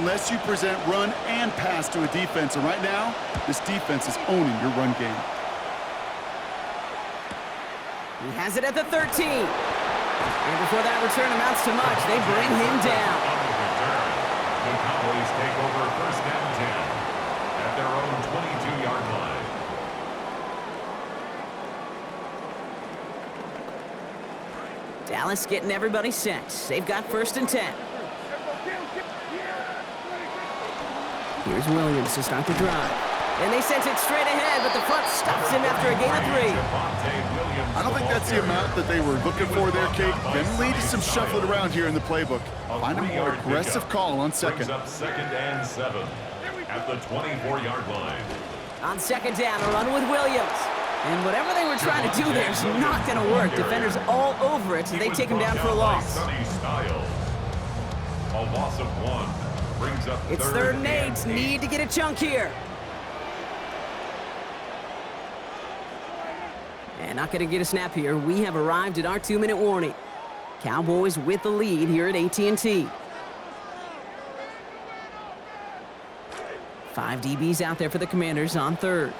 unless you present run and pass to a defense. And right now, this defense is owning your run game. He has it at the 13. And before that return amounts to much, they bring him down. The Cowboys take over first and 10 at their own 22-yard line. Dallas getting everybody set. They've got first and 10. Here's Williams to start the drive. And they sent it straight ahead, but the front stops him after a gain of 3. I don't think that's the amount that they were looking for there, Kate. Then lead to some shuffling around here in the playbook. Find a more aggressive call on second. Up second and 7 at the 24-yard line. On second down, a run with Williams. And whatever they were trying to do there is not going to work. Defenders all over it, and they take him down for a loss. A loss of 1 brings up it's third and 8. Need to get a chunk here. And not going to get a snap here. We have arrived at our 2-minute warning. Cowboys with the lead here at AT&T. 5 DBs out there for the Commanders on third.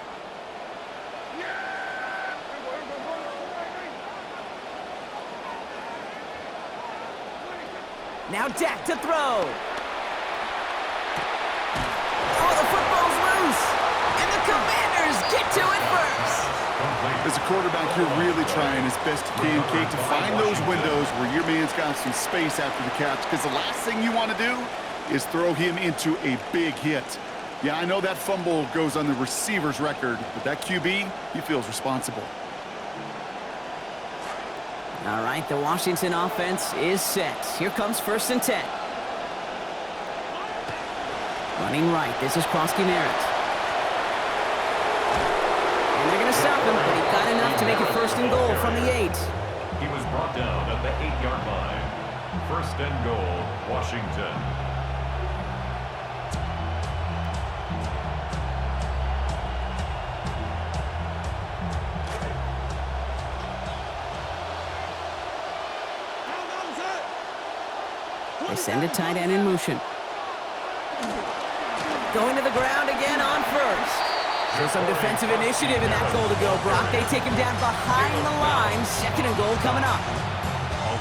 Now Dak to throw. Oh, the football's loose. And the Commanders get to it first. As a quarterback, you're really trying as best you can, Kate, to find those windows where your man's got some space after the catch, because the last thing you want to do is throw him into a big hit. Yeah, I know that fumble goes on the receiver's record, but that QB, he feels responsible. All right, the Washington offense is set. Here comes first and 10. Running right, this is Krosky-Merritt. And they're going to stop him, but he got enough to make it first and goal from the 8. He was brought down at the 8-yard line. First and goal, Washington. They send a tight end in motion. Going to the ground again on first. Show some defensive initiative in that goal to go, Brock. They take him down behind the line. Second and goal coming up.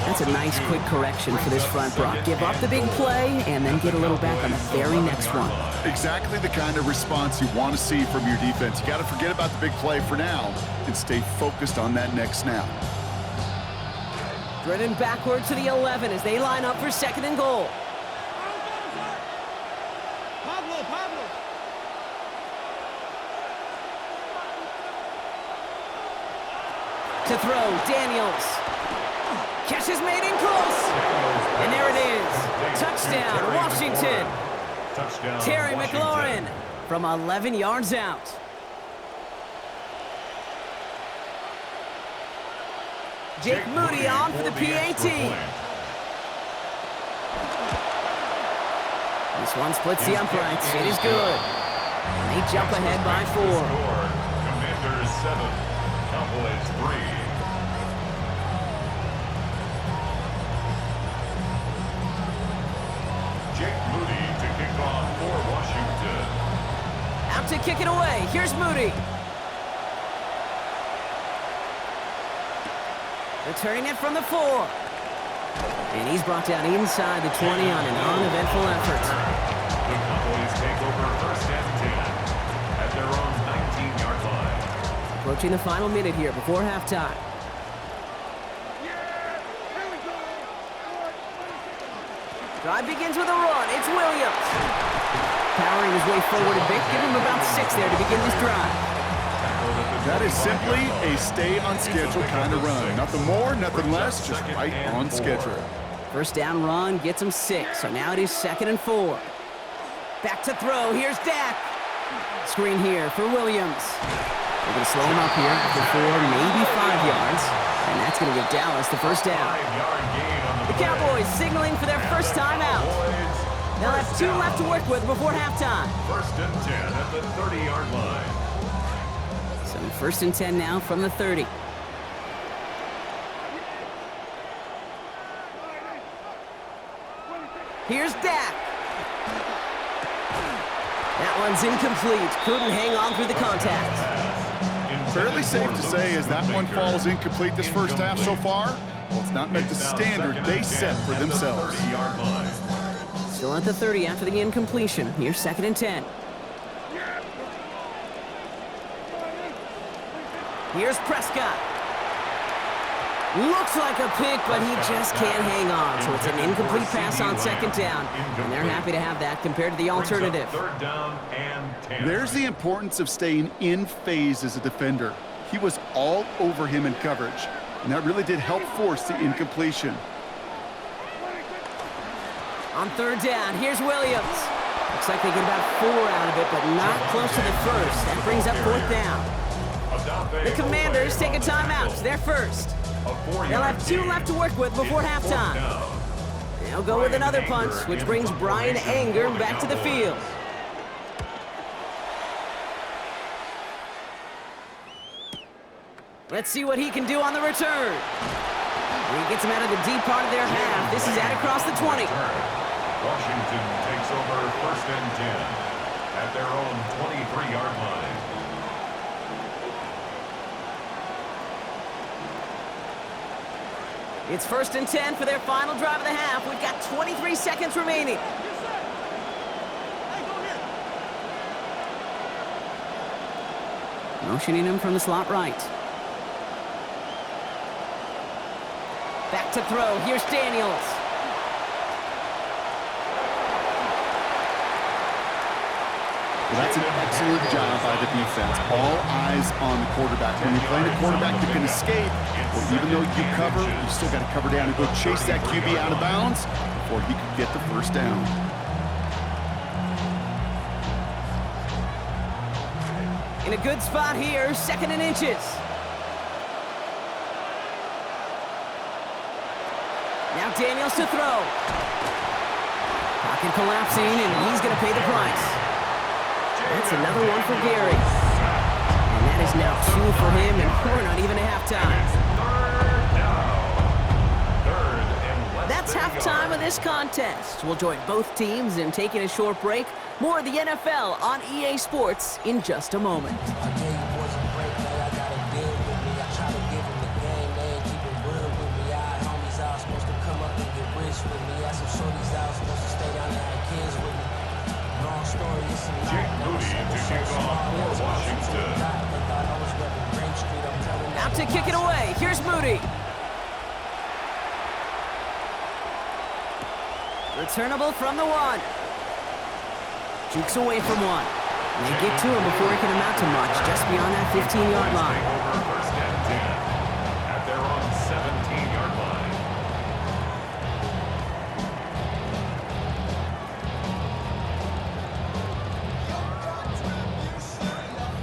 That's a nice quick correction for this front, Brock. Give up the big play and then get a little back on the very next one. Exactly the kind of response you want to see from your defense. You got to forget about the big play for now and stay focused on that next snap. Driven backward to the 11 as they line up for second and goal. To throw, Daniels. Catch is made in close. And there it is. Touchdown, Washington. Touchdown, Terry Washington. McLaurin from 11 yards out. Jake Moody on for the PAT. This one splits the uprights. It is good. And they jump ahead by 4. Commanders 7, Cowboys 3. Jake Moody to kick off for Washington. Out to kick it away. Here's Moody. Returning it from the 4. And he's brought down inside the 20 on an uneventful effort. The Cowboys take over first and 10 at their own 19-yard line. Approaching the final minute here before halftime. Drive begins with a run. It's Williams. Powering his way forward a bit. Give him about 6 there to begin this drive. That is simply a stay-on-schedule kind of run. Nothing more, nothing less, just right on schedule. First down run gets him 6, so now it is second and 4. Back to throw, here's Dak. Screen here for Williams. They're going to slow him up here after 4, maybe 5 yards. And that's going to give Dallas the first down. The Cowboys signaling for their first time out. They'll have 2 left to work with before halftime. First and 10 at the 30-yard line. So first and 10 now from the 30. Here's Dak. That one's incomplete. Couldn't hang on through the contact. Fairly safe to say as that one falls incomplete this first half so far, well, it's not met the standard they set for themselves. Still at the 30 after the incompletion. Here's 2nd and 10. Here's Prescott. Looks like a pick, but he just can't hang on. So it's an incomplete pass on 2nd down. And they're happy to have that compared to the alternative. 3rd down and 10. There's the importance of staying in phase as a defender. He was all over him in coverage, and that really did help force the incompletion. On 3rd down, here's Williams. Looks like they get about 4 out of it, but not close to the first. That brings up 4th down. The Commanders take a timeout. They're first. They'll have 2 left to work with before halftime. They'll go with another punch, which brings Brian Anger back to the field. Let's see what he can do on the return. He gets him out of the deep part of their half. This is out across the 20. Washington takes over 1st and 10 at their own 23-yard line. It's 1st and 10 for their final drive of the half. We've got 23 seconds remaining. Motioning him from the slot right. Back to throw. Here's Daniels. Well, that's an excellent job by the defense. All eyes on the quarterback. When you're playing a quarterback that can escape, well, even though you cover, you still got to cover down and go chase that QB out of bounds before he could get the 1st down. In a good spot here, 2nd and inches. Now Daniels to throw. Pocket collapsing, and he's going to pay the price. That's another one for Gary. And that is now 2 for him, and we're not even at halftime. That's halftime of this contest. We'll join both teams in taking a short break. More of the NFL on EA Sports in just a moment. Out to kick it away. Here's Moody. Returnable from the 1. Jukes away from 1. They get to him before he can amount to much, just beyond that 15-yard line. Over 1st and 10 at their own 17-yard line.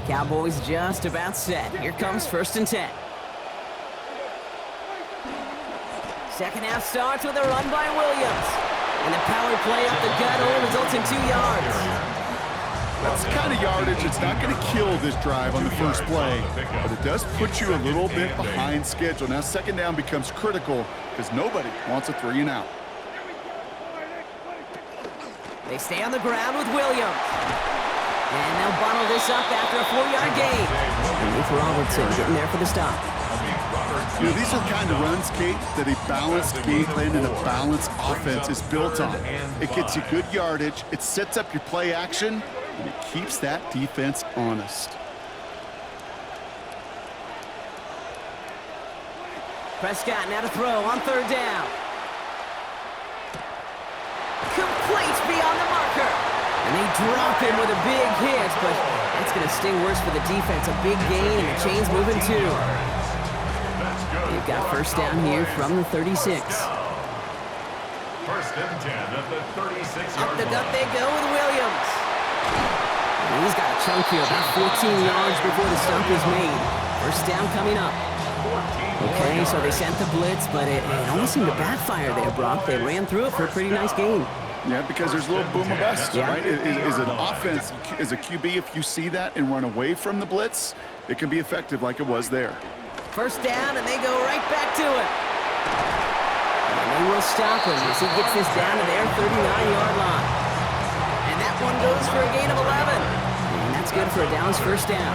Cowboys just about set. Here comes 1st and 10. 2nd half starts with a run by Williams. And the power play up the gut only results in 2 yards. That's the kind of yardage that's not going to kill this drive on the first play, but it does put you a little bit behind schedule. Now 2nd down becomes critical because nobody wants a 3 and out. They stay on the ground with Williams. And they'll bottle this up after a 4-yard gain. And Luke Robertson getting there for the stop. You know, these are the kind of runs, Kate, that a balanced game plan and a balanced offense is built on. It gets you good yardage, it sets up your play action, and it keeps that defense honest. Prescott now to throw on 3rd down. Complete beyond the marker. And they drop him with a big hit, but that's going to sting worse for the defense. A big gain, and the chain's moving too. They've got 1st down here from the 36. 1st and 10 at the 36-yard Up the gut line. they go with Williams. And he's got a chunk here, about 14 yards before the stop is made. 1st down coming up. Okay, so they sent the blitz, but it almost seemed to backfire there, Brock. They ran through it for a pretty nice gain. Yeah, because there's a little boom or bust, right? Is an offense, as a QB, if you see that and run away from the blitz, it can be effective like it was there. 1st down, and they go right back to it. And they will stop him as he gets this down to their 39-yard line. And that that one goes for a gain of 11. And that's good for a Dallas first down.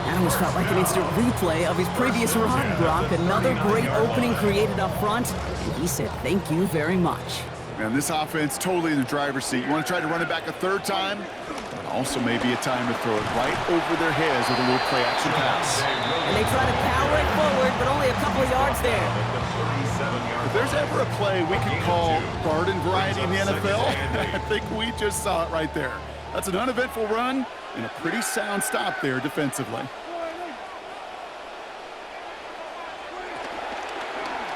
That almost felt like an instant replay of his previous run, Brock. Another great opening created up front, and he said thank you very much. Man, this offense totally in the driver's seat. You want to try to run it back a third time, but also maybe a time to throw it right over their heads with a little play-action pass. And they try to power it forward, but only a couple of yards there. If there's ever a play we could call garden variety in the NFL, I think we just saw it right there. That's an uneventful run and a pretty sound stop there defensively.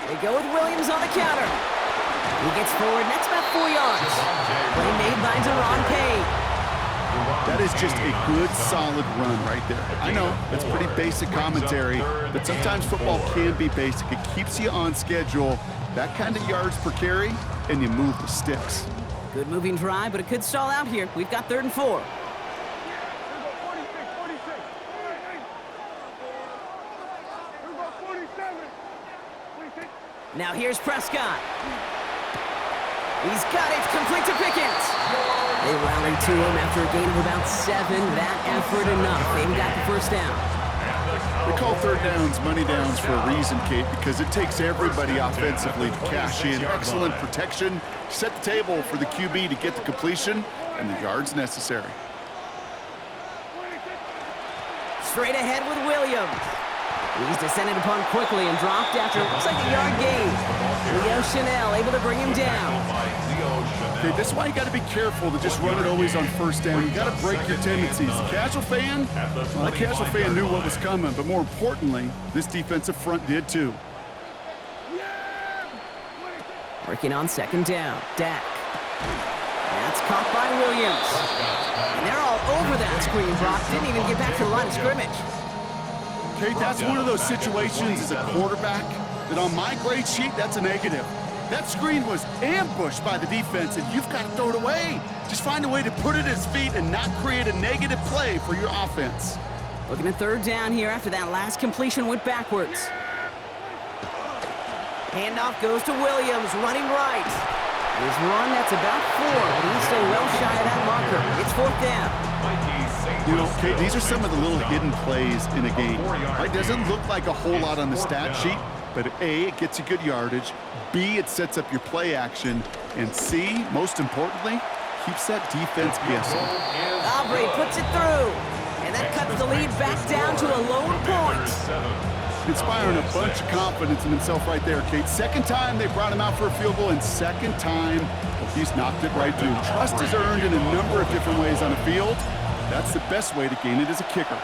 They go with Williams on the counter. He gets forward, and that's about 4 yards. Play made by Deron Payne. That is just a good, solid run right there. I know, it's pretty basic commentary, but sometimes football can be basic. It keeps you on schedule, that kind of yards per carry, and you move the sticks. Good moving drive, but it could stall out here. We've got 3rd and 4. Now here's Prescott. He's got it, complete to Pickens. They rallied to him after a gain of about 7. That effort enough. They've got the first down. We call third downs money downs for a reason, Kate, because it takes everybody offensively to cash in. Excellent protection, set the table for the QB to get the completion and the yards necessary. Straight ahead with Williams. He's descended upon quickly and dropped after, looks like a yard gain. Leo Chanel able to bring him down. Okay, this is why you got to be careful to just run it always on first down. You got to break your tendencies. The casual fan, well, the casual fan knew what was coming, but more importantly, this defensive front did too. Working on 2nd down, Dak. That's caught by Williams. And they're all over that screen, Brock. Didn't even get back to the line of scrimmage. Okay, that's one of those situations as a quarterback that on my grade sheet, that's a negative. That screen was ambushed by the defense, and you've got to throw it away. Just find a way to put it at his feet and not create a negative play for your offense. Looking at 3rd down here after that last completion went backwards. Handoff goes to Williams, running right. His run, that's about 4, but he's still well shy of that marker. It's 4th down. You know, Kate, these are some of the little hidden plays in a game. It doesn't look like a whole lot on the stat sheet, but A, it gets you good yardage, B, it sets up your play action, and C, most importantly, keeps that defense guessing. Aubrey puts it through, and that cuts the lead back down to a lone point. Inspiring a bunch of confidence in himself right there, Kate. 2nd time they brought him out for a field goal, and 2nd time, well, he's knocked it right through. Trust is earned in a number of different ways on the field. That's the best way to gain it as a kicker.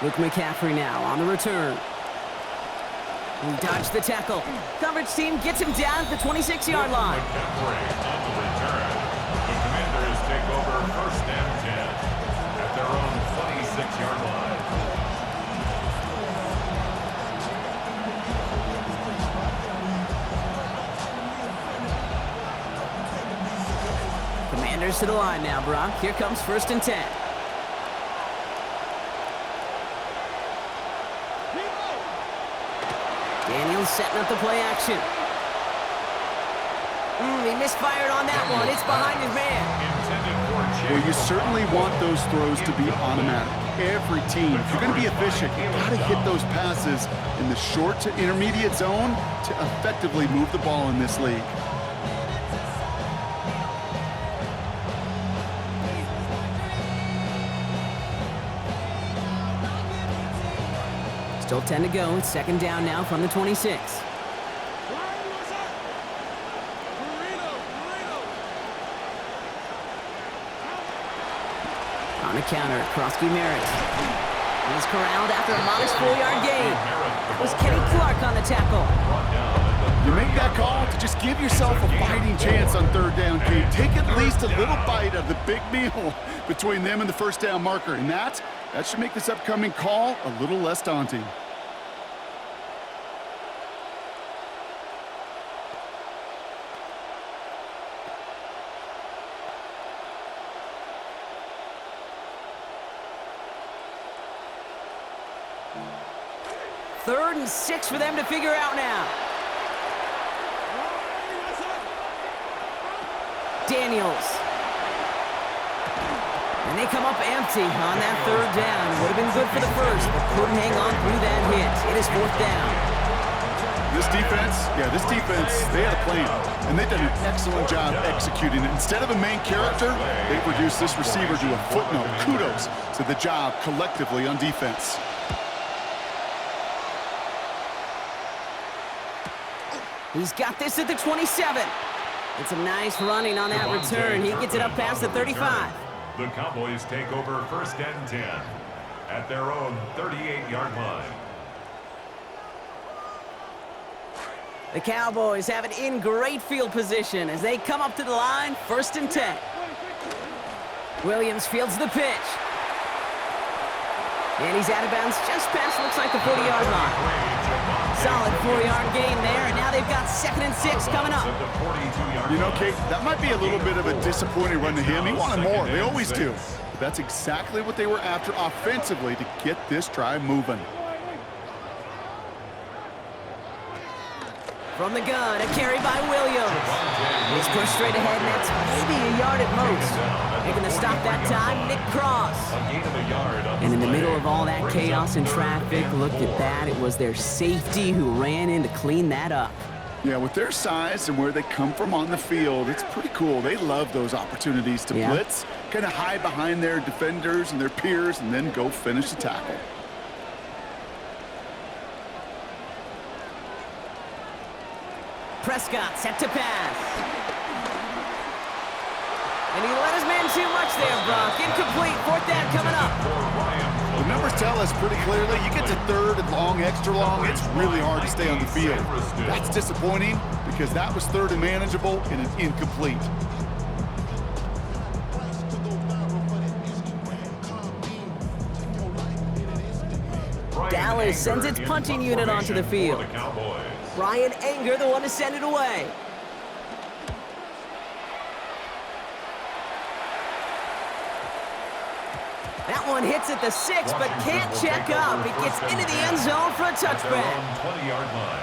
Luke McCaffrey now on the return. He dodged the tackle. Coverage team gets him down at the 26-yard line. McCaffrey on the return. The Commanders take over 1st and 10 at their own 26-yard line. Commanders to the line now, Brock. Here comes 1st and 10. Daniels setting up the play action. He misfired on that one. It's behind his man. Well, you certainly want those throws to be automatic. Every team, if you're going to be efficient, you got to hit those passes in the short to intermediate zone to effectively move the ball in this league. Still 10 to go. It's 2nd down now from the 26. On the counter, Krosky Merritt. He's corralled after a modest 4-yard gain. It was Kenny Clark on the tackle. You make that call to just give yourself a fighting chance on 3rd down, Kate. Take at least a little bite of the big meal between them and the 1st down marker. And that should make this upcoming call a little less daunting. Third and 6 for them to figure out now. Daniels. And they come up empty on that third down. Would have been good for the first, but couldn't hang on through that hit. It is fourth down. This defense, they had a plan, and they've done an excellent job executing it. Instead of a main character, they've reduced this receiver to a footnote. Kudos to the job collectively on defense. He's got this at the 27. It's a nice running on that return. He gets it up past the 35. The Cowboys take over first and 10 at their own 38-yard line. The Cowboys have it in great field position as they come up to the line, first and 10. Williams fields the pitch. And he's out of bounds just past, looks like the 40-yard line. Solid 4-yard gain there, and now they've got 2nd and 6 coming up. You know, Kate, that might be a little bit of a disappointing run to him. He wanted more. They always do. But that's exactly what they were after offensively to get this drive moving. From the gun, a carry by Williams. He's pushed straight ahead, and that's maybe a yard at most. Making the stop that time, Nick Cross. And in the middle of all that chaos and traffic, look at that. It was their safety who ran in to clean that up. Yeah, with their size and where they come from on the field, it's pretty cool. They love those opportunities to blitz, kind of hide behind their defenders and their peers, and then go finish the tackle. Prescott set to pass. And he let his man too much there, Brock. Incomplete. Fourth down coming up. The numbers tell us pretty clearly, you get to third and long, extra long, it's really hard to stay on the field. That's disappointing because that was third and manageable and an incomplete. Dallas sends its punting unit onto the field. Brian Anger, the one to send it away. That one hits at the 6, but can't check up. It gets into the end zone for a touchback. 20-yard line.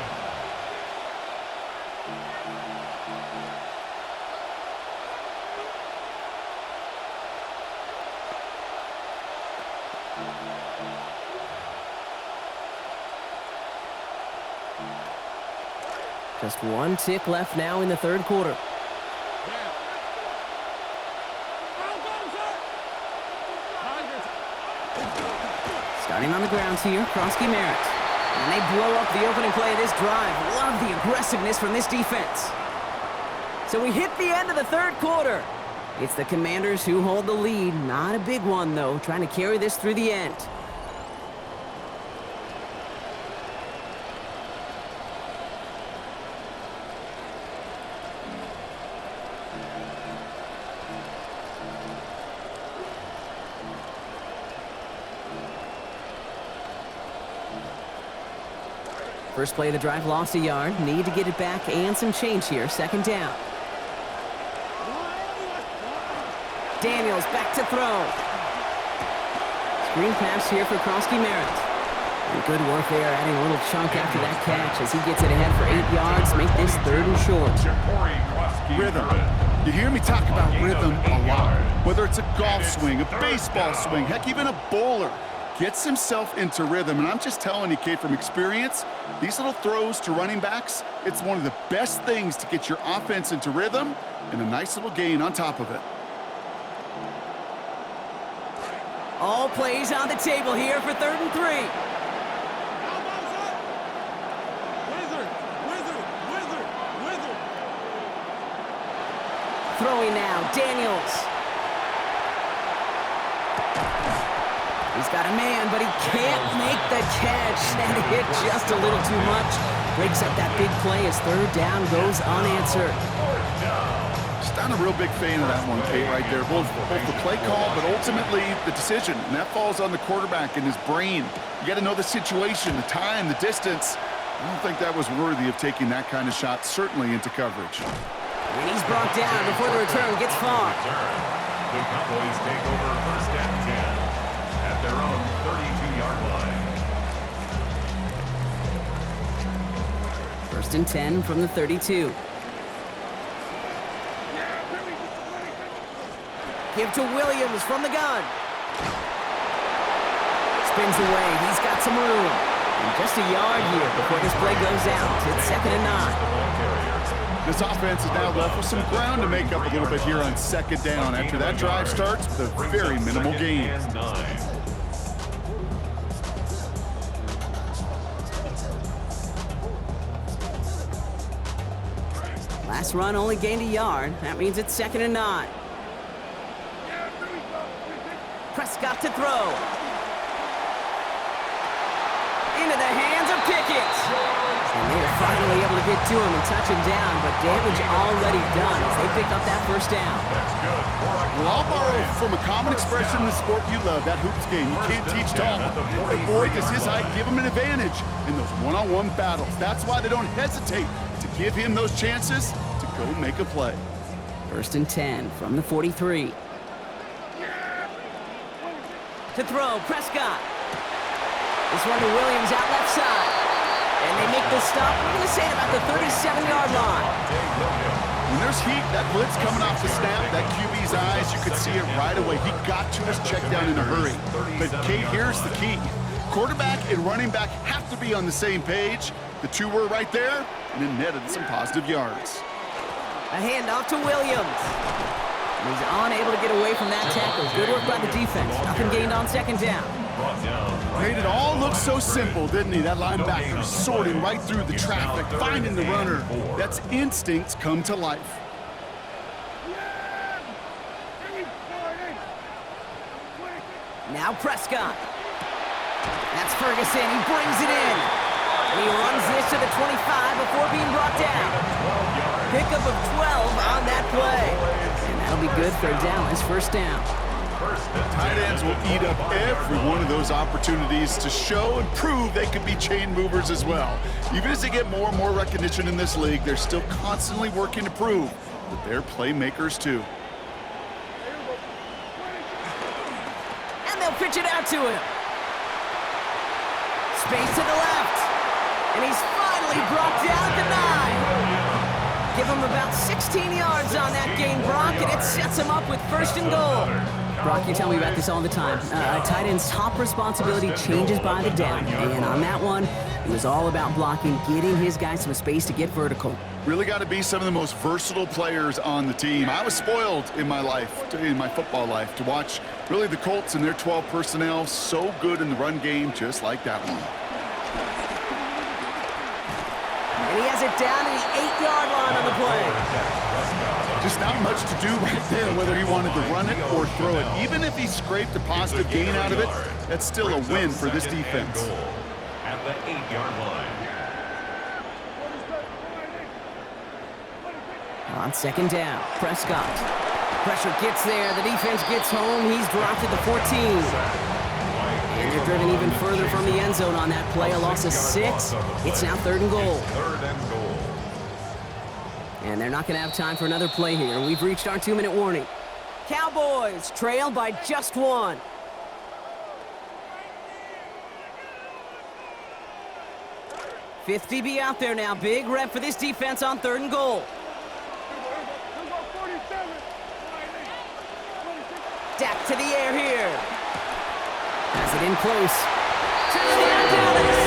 Just one tick left now in the third quarter. Starting on the ground here, Krosky Merritt. And they blow up the opening play of this drive. Love the aggressiveness from this defense. So we hit the end of the third quarter. It's the Commanders who hold the lead. Not a big one, though, trying to carry this through the end. First play of the drive, lost a yard. Need to get it back and some change here. Second down. Daniels back to throw. Screen pass here for Krosky Merritt. And good work there, adding a little chunk after that catch as he gets it ahead for 8 yards. Make this third and short. Rhythm. You hear me talk about rhythm a lot. Whether it's a golf swing, a baseball swing, heck, even a bowler. Gets himself into rhythm, and I'm just telling you, Kate, from experience, these little throws to running backs, it's one of the best things to get your offense into rhythm and a nice little gain on top of it. All plays on the table here for 3rd and 3. Throwing now, Daniels. He's got a man, but he can't make the catch. That hit just a little too much. Breaks up that big play as third down goes unanswered. Just not a real big fan of that one, Kate, right there. Both the play call, but ultimately the decision. And that falls on the quarterback and his brain. You got to know the situation, the time, the distance. I don't think that was worthy of taking that kind of shot, certainly into coverage. And he's brought down before the return gets far. The Cowboys take over first and 10 at their own 32-yard line. First and 10 from the 32. Give to Williams from the gun. Spins away. He's got some room. And just a yard here before this play goes out. It's 2nd and 9. This offense is now left with some ground to make up a little bit here on 2nd down after that drive starts with a very minimal gain. Last run only gained a yard. That means it's 2nd and 9. Prescott to throw. Into the hands of Pickett. And they are finally able to get to him and touch him down, but damage already done as they pick up that 1st down. Well, I'll borrow from a common expression in the sport you love, that hoops game. You can't teach tall. But boy, does his height give him an advantage in those one-on-one battles. That's why they don't hesitate to give him those chances to go make a play. 1st and 10 from the 43. To throw, Prescott. This one to Williams out left side. And they make this stop, we're going to say, about the 37-yard line. When there's heat, that blitz coming off the snap, that QB's eyes, you could see it right away. He got to his check down in a hurry. But, Kate, here's the key. Quarterback and running back have to be on the same page. The two were right there, and it netted some positive yards. A handoff to Williams. And he's unable to get away from that tackle. Good work by the defense. Nothing gained on 2nd down. Made it all look so simple, didn't he? That linebacker sorting right through the traffic, finding the runner. That's instincts come to life. Now Prescott. That's Ferguson. He brings it in. And he runs this to the 25 before being brought down. Pickup of 12 on that play. And that'll be good for Dallas. 1st down. Tight ends will eat up every one of those opportunities to show and prove they could be chain movers as well. Even as they get more and more recognition in this league, they're still constantly working to prove that they're playmakers too. And they'll pitch it out to him. Space to the left. And he's finally brought down at the 9. Give him about 16 yards on that gain, Brock, and it sets him up with 1st and goal. Brock, you tell me about this all the time. A tight end's top responsibility changes by the down. And on that one, it was all about blocking, getting his guys some space to get vertical. Really got to be some of the most versatile players on the team. I was spoiled in my life, in my football life, to watch really the Colts and their 12 personnel so good in the run game, just like that one. And he has it down to the 8-yard line on the play. Just not much to do right there, whether he wanted to run it or throw it. Even if he scraped a positive gain out of it, that's still a win for this defense. At the 8-yard line. On 2nd down, Prescott. Pressure gets there. The defense gets home. He's dropped at the 14. And they're driven even further from the end zone on that play. A loss of 6. It's now 3rd and goal. 3rd and goal. And they're not going to have time for another play here. We've reached our 2-minute warning. Cowboys trail by just 1. Fifth DB out there now. Big rep for this defense on 3rd and goal. Dak to the air here. Has it in close. Touchdown Dallas!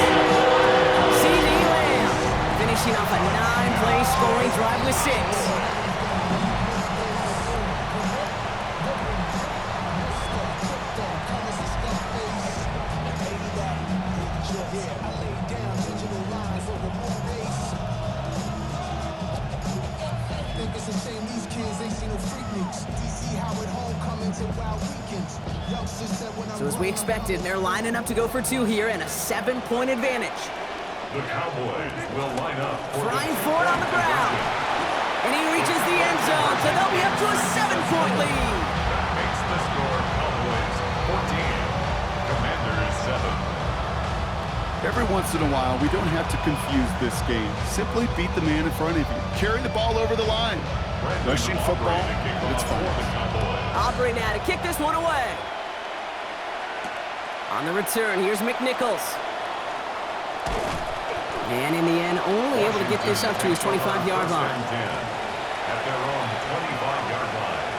CD Lamb finishing off a 9-play scoring drive with 6. So as we expected, they're lining up to go for 2 here and a 7-point advantage. The Cowboys will line up. Trying for it on the ground. And he reaches the end zone, so they'll be up to a 7-point lead. That makes the score Cowboys 14, Commanders 7. Every once in a while, we don't have to confuse this game. Simply beat the man in front of you. Carry the ball over the line. Rushing football, it's fun. Aubrey now to kick this one away. On the return, here's McNichols. And in the end, only able to get this up to his 25-yard line. At their own 25-yard line.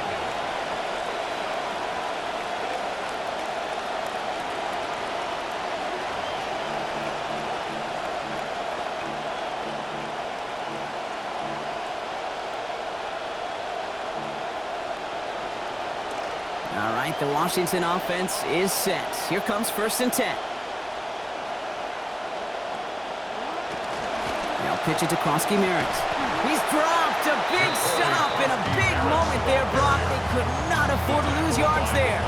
All right, the Washington offense is set. Here comes 1st and 10. Now pitch it to Krosky Merritt. He's dropped a big stop in a big moment there, Brock. They could not afford to lose yards there.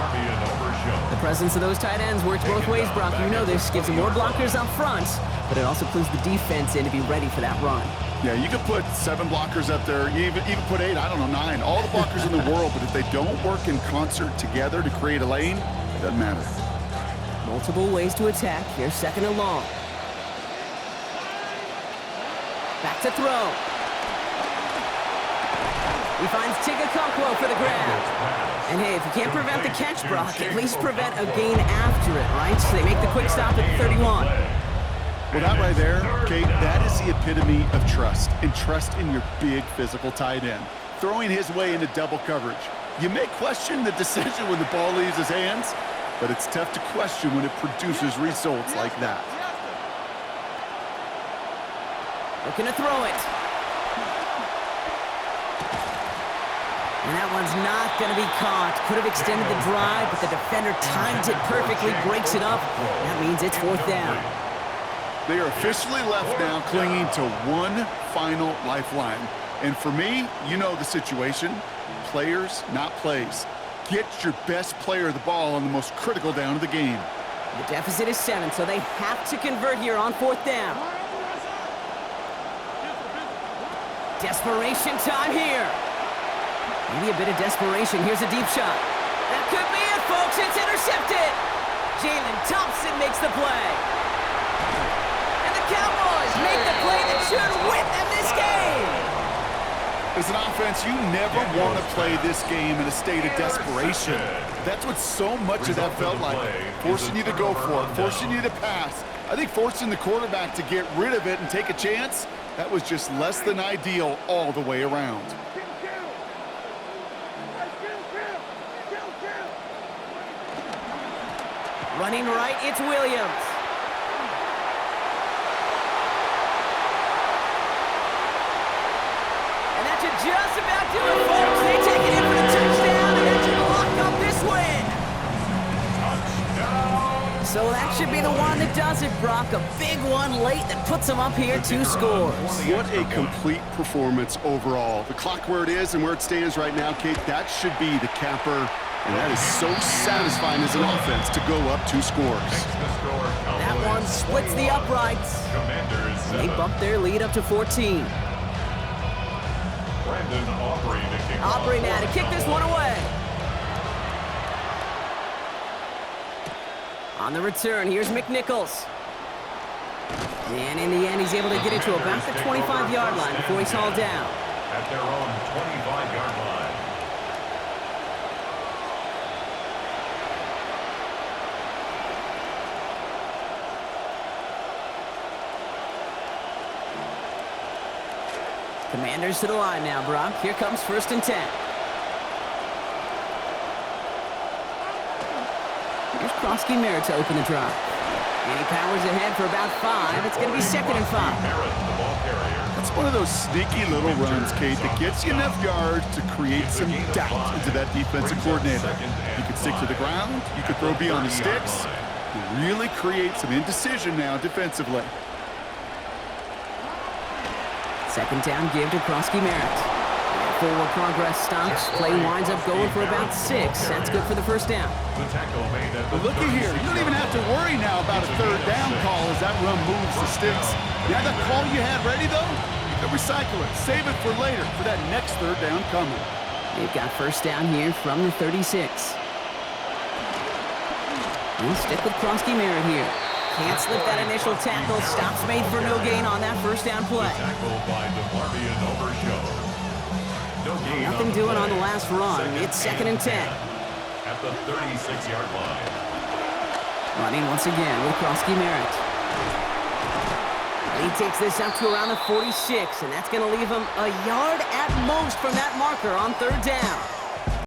The presence of those tight ends works both ways, Brock. You know this. Gives them more blockers up front, but it also clues the defense in to be ready for that run. Yeah, you could put 7 blockers up there, you even put 8, I don't know, 9, all the blockers in the world, but if they don't work in concert together to create a lane, it doesn't matter. Multiple ways to attack. Here's 2nd and long. Back to throw. He finds Tigakonkwo for the grab. And hey, if you can't prevent the catch, Brock, at least prevent a gain after it, right? So they make the quick stop at 31. Well, that right there, Kate, that is the epitome of trust, and trust in your big physical tight end. Throwing his way into double coverage. You may question the decision when the ball leaves his hands, but it's tough to question when it produces results like that. Looking to throw it. And that one's not going to be caught. Could have extended the drive, but the defender timed it perfectly, breaks it up. That means it's 4th down. They are officially left now clinging to one final lifeline. And for me, you know the situation. Players, not plays. Get your best player the ball on the most critical down of the game. The deficit is 7, so they have to convert here on 4th down. Desperation time here. Maybe a bit of desperation. Here's a deep shot. That could be it, folks. It's intercepted. Jalen Thompson makes the play. And the Cowboys make the play that should win them this game. As an offense, you never want to play this game in a state of desperation. That's what so much of that felt like. Forcing you to go for it, forcing you to pass. I think forcing the quarterback to get rid of it and take a chance, that was just less than ideal all the way around. Running right, it's Williams. And that should just about do it, folks. They take it in for the touchdown, and that should lock up this win. Touchdown. So that should be the one that does it, Brock. A big one late that puts them up here 2 scores. What a complete performance overall. The clock where it is and where it stands right now, Kate, that should be the capper. And that is so satisfying as an offense to go up 2 scores. That one splits the uprights. They bump their lead up to 14. Aubrey now to kick this one away. On the return, here's McNichols. And in the end, he's able to get it to about the 25-yard line before he's hauled down. At their own 25-yard line. Commanders to the line now, Brock. Here comes 1st and 10. Here's Krosky Merritt to open the drive. And he powers ahead for about 5. It's going to be 2nd and 5. That's one of those sneaky little runs, Kate, that gets you enough yards to create some doubt into that defensive coordinator. You can stick to the ground. You can throw beyond the sticks. You really create some indecision now defensively. 2nd down give to Krosky Merritt. Forward progress stops. Play winds up going for about 6. That's good for the 1st down. But looky here. You don't even have to worry now about a 3rd down call as that run moves the sticks. Now that call you had ready, though, you can recycle it. Save it for later for that next 3rd down coming. They've got 1st down here from the 36. We'll stick with Krosky Merritt here. Can't slip that initial tackle. Stops made for no gain on that 1st down play. Nothing doing on the last run. It's 2nd and 10. At the 36-yard line. Running once again with Krosky Merritt. He takes this up to around the 46, and that's going to leave him a yard at most from that marker on 3rd down.